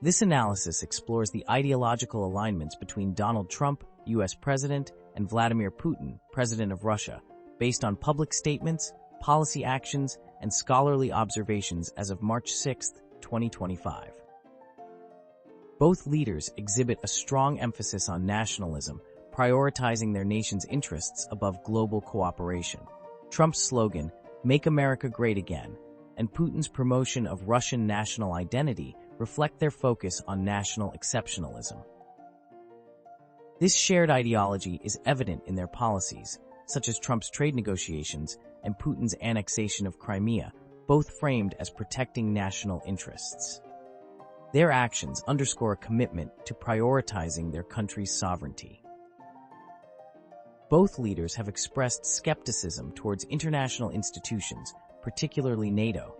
This analysis explores the ideological alignments between Donald Trump, U.S. President, and Vladimir Putin, President of Russia, based on public statements, policy actions, and scholarly observations as of March 6, 2025. Both leaders exhibit a strong emphasis on nationalism, prioritizing their nation's interests above global cooperation. Trump's slogan, "Make America Great Again," and Putin's promotion of Russian national identity reflect their focus on national exceptionalism. This shared ideology is evident in their policies, such as Trump's trade negotiations and Putin's annexation of Crimea, both framed as protecting national interests. Their actions underscore a commitment to prioritizing their country's sovereignty. Both leaders have expressed skepticism towards international institutions, particularly NATO.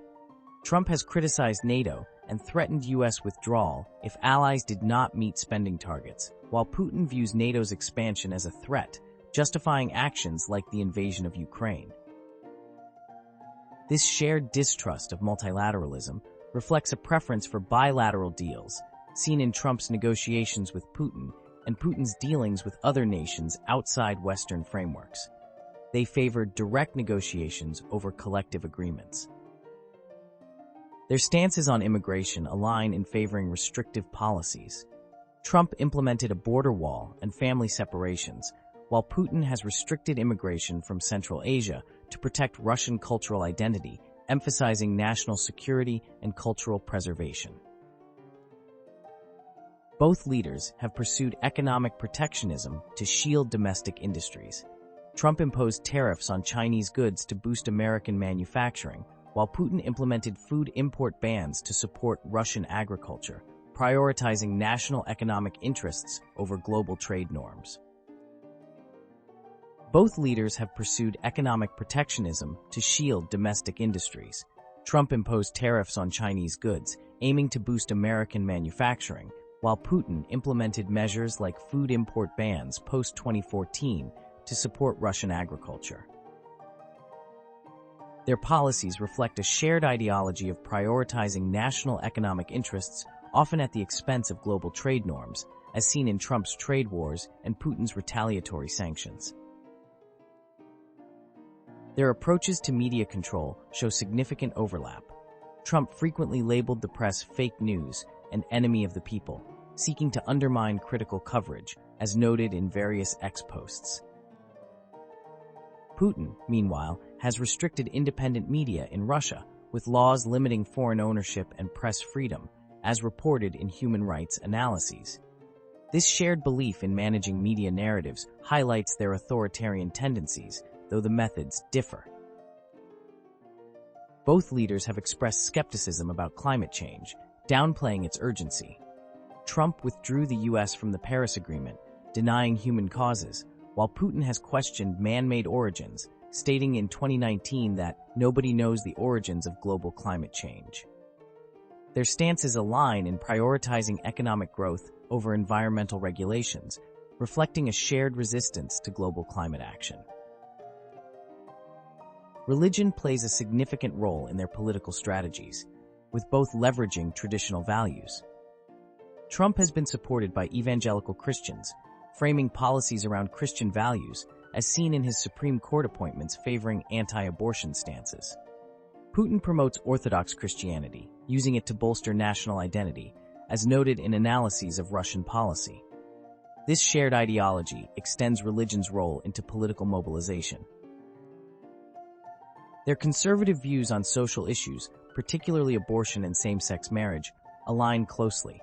Trump has criticized NATO and threatened U.S. withdrawal if allies did not meet spending targets, while Putin views NATO's expansion as a threat, justifying actions like the invasion of Ukraine. This shared distrust of multilateralism reflects a preference for bilateral deals, seen in Trump's negotiations with Putin and Putin's dealings with other nations outside Western frameworks. They favored direct negotiations over collective agreements. Their stances on immigration align in favoring restrictive policies. Trump implemented a border wall and family separations, while Putin has restricted immigration from Central Asia to protect Russian cultural identity, emphasizing national security and cultural preservation. Both leaders have pursued economic protectionism to shield domestic industries. Trump imposed tariffs on Chinese goods to boost American manufacturing, while Putin implemented food import bans to support Russian agriculture, prioritizing national economic interests over global trade norms. Both leaders have pursued economic protectionism to shield domestic industries. Trump imposed tariffs on Chinese goods, aiming to boost American manufacturing, while Putin implemented measures like food import bans post-2014 to support Russian agriculture. Their policies reflect a shared ideology of prioritizing national economic interests, often at the expense of global trade norms, as seen in Trump's trade wars and Putin's retaliatory sanctions. Their approaches to media control show significant overlap. Trump frequently labeled the press fake news and enemy of the people, seeking to undermine critical coverage, as noted in various X posts. Putin, meanwhile, has restricted independent media in Russia, with laws limiting foreign ownership and press freedom, as reported in human rights analyses. This shared belief in managing media narratives highlights their authoritarian tendencies, though the methods differ. Both leaders have expressed skepticism about climate change, downplaying its urgency. Trump withdrew the U.S. from the Paris Agreement, denying human causes, while Putin has questioned man-made origins, stating in 2019 that nobody knows the origins of global climate change. Their stances align in prioritizing economic growth over environmental regulations, reflecting a shared resistance to global climate action. Religion plays a significant role in their political strategies, with both leveraging traditional values. Trump has been supported by evangelical Christians, framing policies around Christian values, as seen in his Supreme Court appointments favoring anti-abortion stances. Putin promotes Orthodox Christianity, using it to bolster national identity, as noted in analyses of Russian policy. This shared ideology extends religion's role into political mobilization. Their conservative views on social issues, particularly abortion and same-sex marriage, align closely.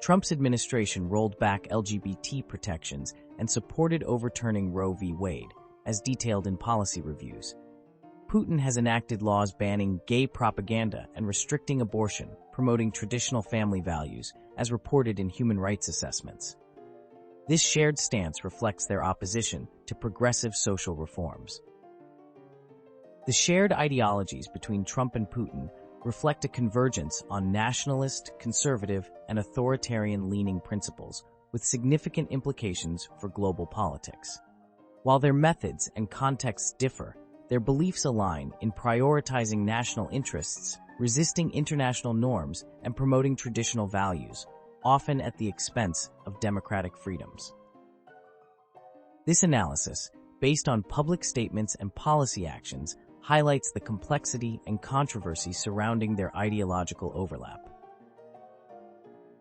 Trump's administration rolled back LGBT protections and supported overturning Roe v. Wade, as detailed in policy reviews. Putin has enacted laws banning gay propaganda and restricting abortion, promoting traditional family values, as reported in human rights assessments. This shared stance reflects their opposition to progressive social reforms. The shared ideologies between Trump and Putin reflect a convergence on nationalist, conservative, and authoritarian-leaning principles, with significant implications for global politics. While their methods and contexts differ, their beliefs align in prioritizing national interests resisting international norms and promoting traditional values, often at the expense of democratic freedoms. This analysis, based on public statements and policy actions, highlights the complexity and controversy surrounding their ideological overlap.